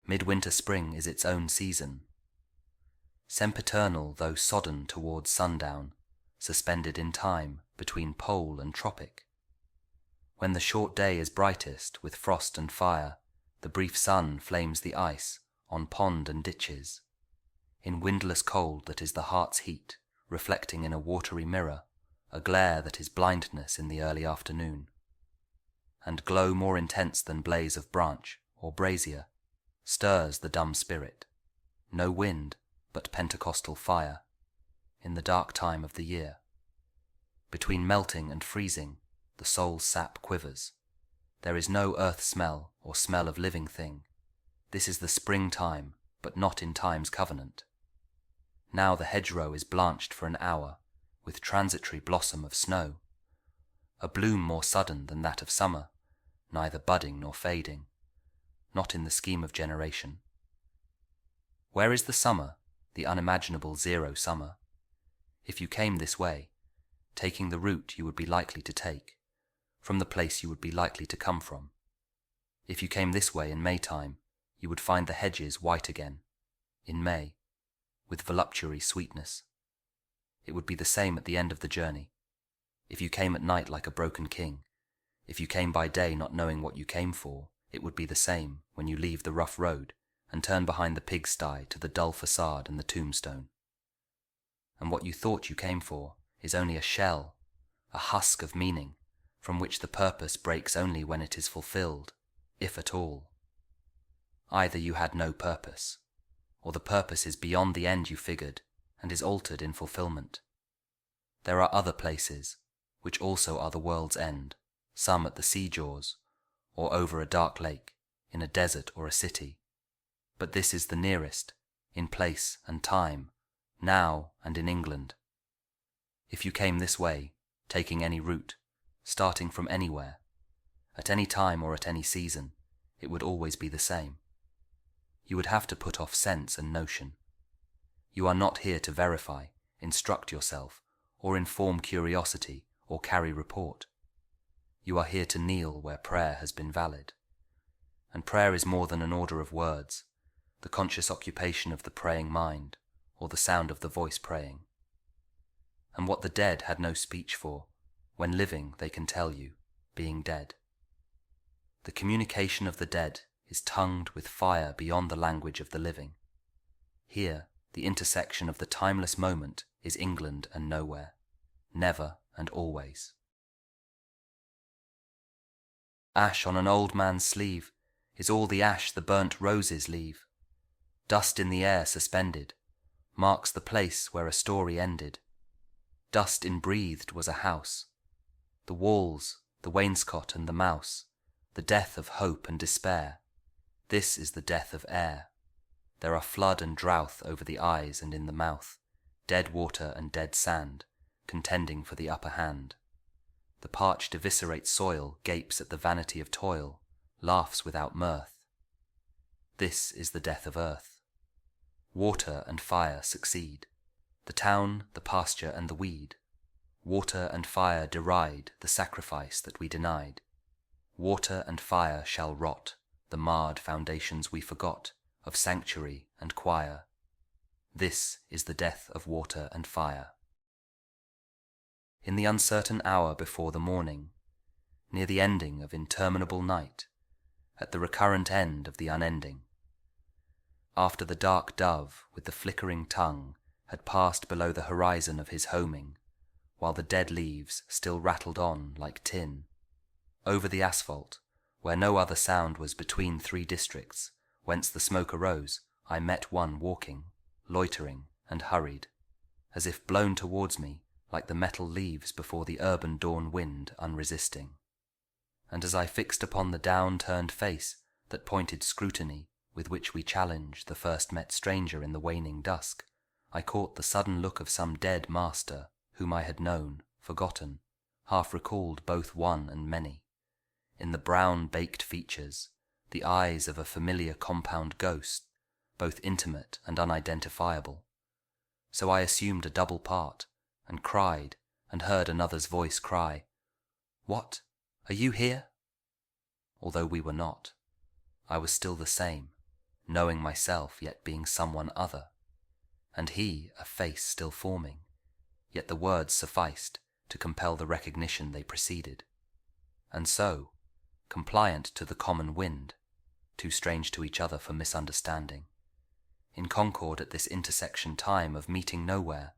Midwinter spring is its own season. Sempiternal though sodden towards sundown, suspended in time between pole and tropic. When the short day is brightest with frost and fire, the brief sun flames the ice on pond and ditches. In windless cold that is the heart's heat, reflecting in a watery mirror, a glare that is blindness in the early afternoon. And glow more intense than blaze of branch or brazier stirs the dumb spirit, no wind but Pentecostal fire, in the dark time of the year. Between melting and freezing, the soul's sap quivers. There is no earth smell or smell of living thing. This is the springtime, but not in time's covenant. Now the hedgerow is blanched for an hour, with transitory blossom of snow, a bloom more sudden than that of summer, neither budding nor fading, not in the scheme of generation. Where is the summer, the unimaginable zero summer? If you came this way, taking the route you would be likely to take, from the place you would be likely to come from. If you came this way in Maytime, you would find the hedges white again, in May, with voluptuary sweetness. It would be the same at the end of the journey. If you came at night like a broken king, if you came by day not knowing what you came for, it would be the same when you leave the rough road and turn behind the pigsty to the dull facade and the tombstone. And what you thought you came for is only a shell, a husk of meaning, from which the purpose breaks only when it is fulfilled, if at all. Either you had no purpose, or the purpose is beyond the end you figured and is altered in fulfillment. There are other places, which also are the world's end, some at the sea jaws, or over a dark lake, in a desert or a city. But this is the nearest, in place and time, now and in England. If you came this way, taking any route, starting from anywhere, at any time or at any season, it would always be the same. You would have to put off sense and notion. You are not here to verify, instruct yourself, or inform curiosity, or carry report. You are here to kneel where prayer has been valid. And prayer is more than an order of words, the conscious occupation of the praying mind, or the sound of the voice praying. And what the dead had no speech for, when living they can tell you, being dead. The communication of the dead is tongued with fire beyond the language of the living. Here, the intersection of the timeless moment is England and nowhere, never and always. Ash on an old man's sleeve is all the ash the burnt roses leave. Dust in the air suspended marks the place where a story ended. Dust inbreathed was a house. The walls, the wainscot and the mouse, the death of hope and despair. This is the death of air. There are flood and drouth over the eyes and in the mouth, dead water and dead sand, contending for the upper hand. The parched eviscerate soil gapes at the vanity of toil, laughs without mirth. This is the death of earth. Water and fire succeed, the town, the pasture and the weed. Water and fire deride the sacrifice that we denied. Water and fire shall rot the marred foundations we forgot of sanctuary and choir. This is the death of water and fire. In the uncertain hour before the morning, near the ending of interminable night, at the recurrent end of the unending, after the dark dove with the flickering tongue had passed below the horizon of his homing, while the dead leaves still rattled on like tin, over the asphalt, where no other sound was between three districts, whence the smoke arose, I met one walking, loitering and hurried, as if blown towards me like the metal leaves before the urban dawn wind unresisting. And as I fixed upon the down-turned face that pointed scrutiny with which we challenge the first met stranger in the waning dusk, I caught the sudden look of some dead master whom I had known, forgotten, half recalled both one and many. In the brown baked features, the eyes of a familiar compound ghost, both intimate and unidentifiable. So I assumed a double part, and cried, and heard another's voice cry, "What? Are you here?" Although we were not, I was still the same, knowing myself yet being someone other, and he a face still forming, yet the words sufficed to compel the recognition they preceded. And so, compliant to the common wind, too strange to each other for misunderstanding, in concord at this intersection time of meeting nowhere,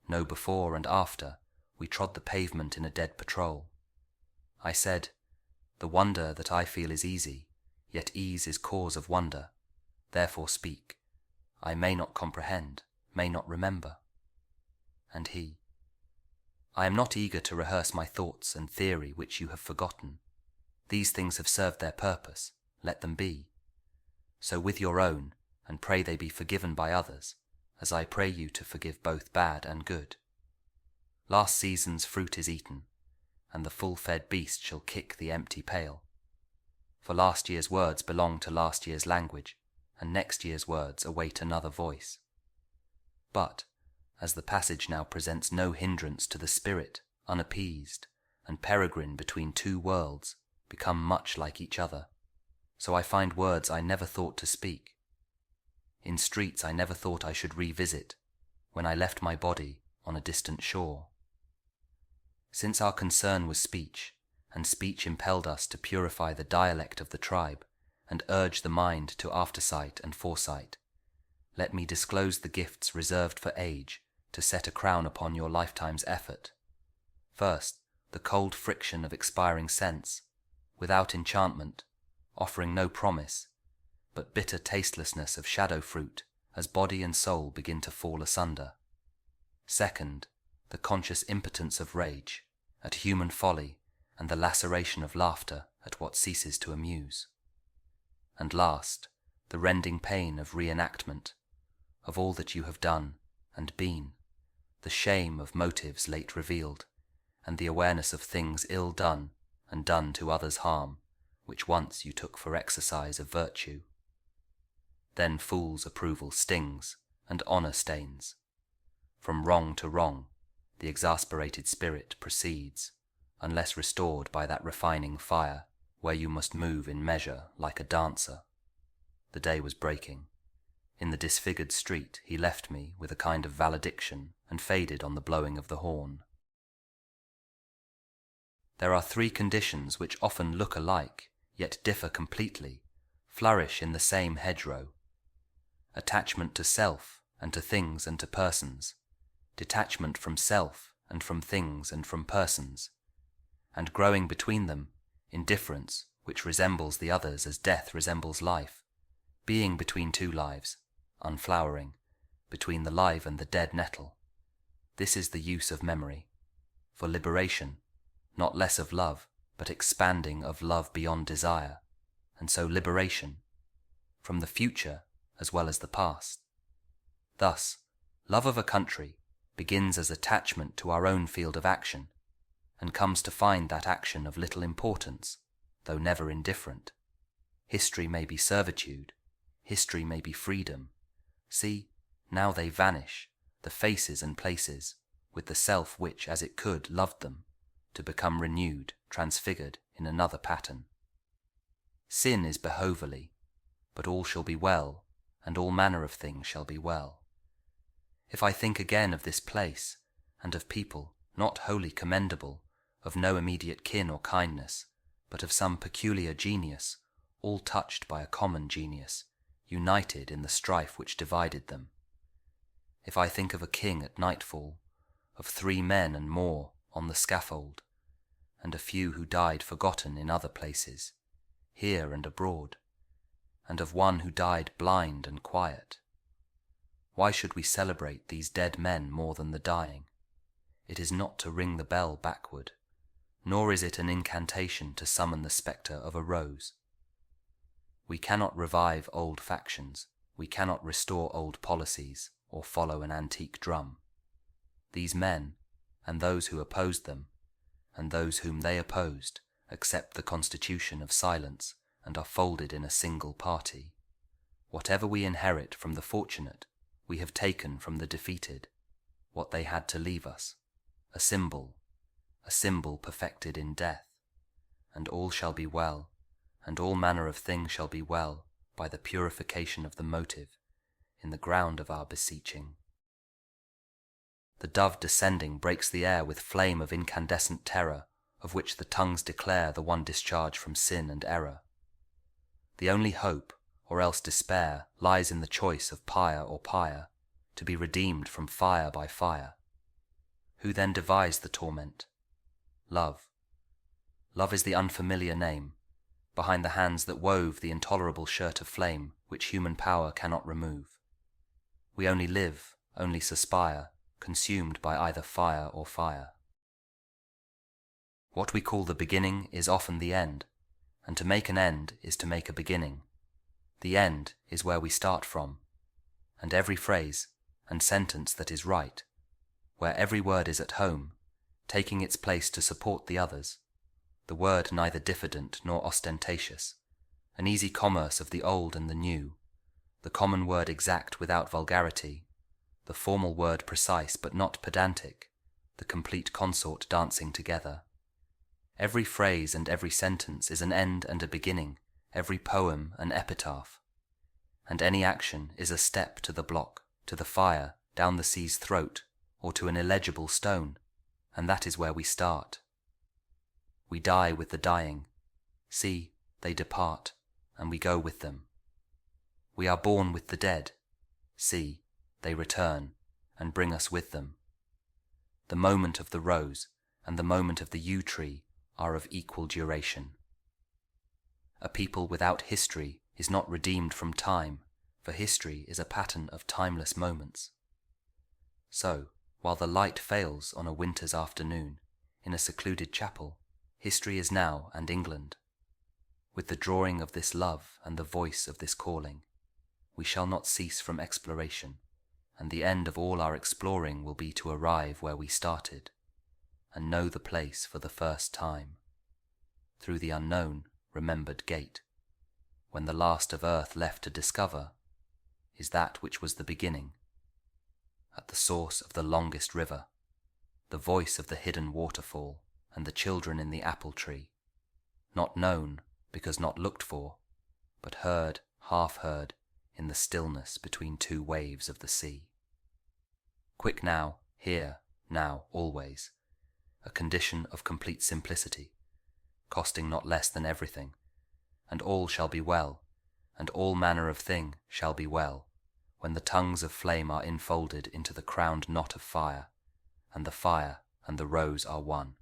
no before and after, we trod the pavement in a dead patrol. I said, "The wonder that I feel is easy, yet ease is cause of wonder. Therefore speak. I may not comprehend, may not remember." And he, "I am not eager to rehearse my thoughts and theory which you have forgotten. These things have served their purpose, let them be. So with your own, and pray they be forgiven by others, as I pray you to forgive both bad and good. Last season's fruit is eaten, and the full-fed beast shall kick the empty pail. For last year's words belong to last year's language, and next year's words await another voice. But, as the passage now presents no hindrance to the spirit, unappeased, and peregrine between two worlds, become much like each other, so I find words I never thought to speak. In streets I never thought I should revisit, when I left my body on a distant shore. Since our concern was speech, and speech impelled us to purify the dialect of the tribe, and urge the mind to aftersight and foresight, let me disclose the gifts reserved for age to set a crown upon your lifetime's effort. First, the cold friction of expiring sense, without enchantment, offering no promise, but bitter tastelessness of shadow fruit as body and soul begin to fall asunder. Second, the conscious impotence of rage at human folly and the laceration of laughter at what ceases to amuse. And last, the rending pain of reenactment, of all that you have done and been, the shame of motives late revealed, and the awareness of things ill done and done to others' harm, which once you took for exercise of virtue. Then fool's approval stings, and honour stains. From wrong to wrong, the exasperated spirit proceeds, unless restored by that refining fire, where you must move in measure like a dancer. The day was breaking. In the disfigured street he left me with a kind of valediction, and faded on the blowing of the horn. There are three conditions which often look alike, yet differ completely, flourish in the same hedgerow: attachment to self and to things and to persons, detachment from self and from things and from persons, and growing between them, indifference which resembles the others as death resembles life, being between two lives, unflowering, between the live and the dead nettle. This is the use of memory, for liberation, not less of love, but expanding of love beyond desire, and so liberation, from the future as well as the past. Thus, love of a country begins as attachment to our own field of action, and comes to find that action of little importance, though never indifferent. History may be servitude, history may be freedom. See, now they vanish, the faces and places, with the self which, as it could, loved them, to become renewed, transfigured in another pattern. Sin is behoverly, but all shall be well, and all manner of things shall be well. If I think again of this place, and of people not wholly commendable, of no immediate kin or kindness, but of some peculiar genius, all touched by a common genius, united in the strife which divided them. If I think of a king at nightfall, of 3 men and more on the scaffold, and a few who died forgotten in other places, here and abroad, and of one who died blind and quiet. Why should we celebrate these dead men more than the dying? It is not to ring the bell backward, nor is it an incantation to summon the spectre of a rose. We cannot revive old factions, we cannot restore old policies, or follow an antique drum. These men, and those who opposed them, and those whom they opposed, accept the constitution of silence and are folded in a single party. Whatever we inherit from the fortunate, we have taken from the defeated, what they had to leave us, a symbol perfected in death, and all shall be well, and all manner of things shall be well, by the purification of the motive in the ground of our beseeching. The dove descending breaks the air with flame of incandescent terror, of which the tongues declare the one discharge from sin and error. The only hope, or else despair, lies in the choice of pyre or pyre, to be redeemed from fire by fire. Who then devised the torment? Love. Love is the unfamiliar name, behind the hands that wove the intolerable shirt of flame which human power cannot remove. We only live, only suspire, consumed by either fire or fire. What we call the beginning is often the end, and to make an end is to make a beginning. The end is where we start from, and every phrase and sentence that is right, where every word is at home, taking its place to support the others, the word neither diffident nor ostentatious, an easy commerce of the old and the new, the common word exact without vulgarity, the formal word precise but not pedantic, the complete consort dancing together. Every phrase and every sentence is an end and a beginning, every poem an epitaph. And any action is a step to the block, to the fire, down the sea's throat, or to an illegible stone, and that is where we start. We die with the dying. See, they depart, and we go with them. We are born with the dead. See, they return, and bring us with them. The moment of the rose and the moment of the yew tree are of equal duration. A people without history is not redeemed from time, for history is a pattern of timeless moments. So, while the light fails on a winter's afternoon, in a secluded chapel, history is now and England. With the drawing of this love and the voice of this calling, we shall not cease from exploration, and the end of all our exploring will be to arrive where we started, and know the place for the first time, through the unknown, remembered gate, when the last of earth left to discover is that which was the beginning, at the source of the longest river, the voice of the hidden waterfall, and the children in the apple tree, not known because not looked for, but heard, half heard, in the stillness between two waves of the sea. Quick now, here, now, always, a condition of complete simplicity, costing not less than everything, and all shall be well, and all manner of thing shall be well, when the tongues of flame are infolded into the crowned knot of fire, and the fire and the rose are one.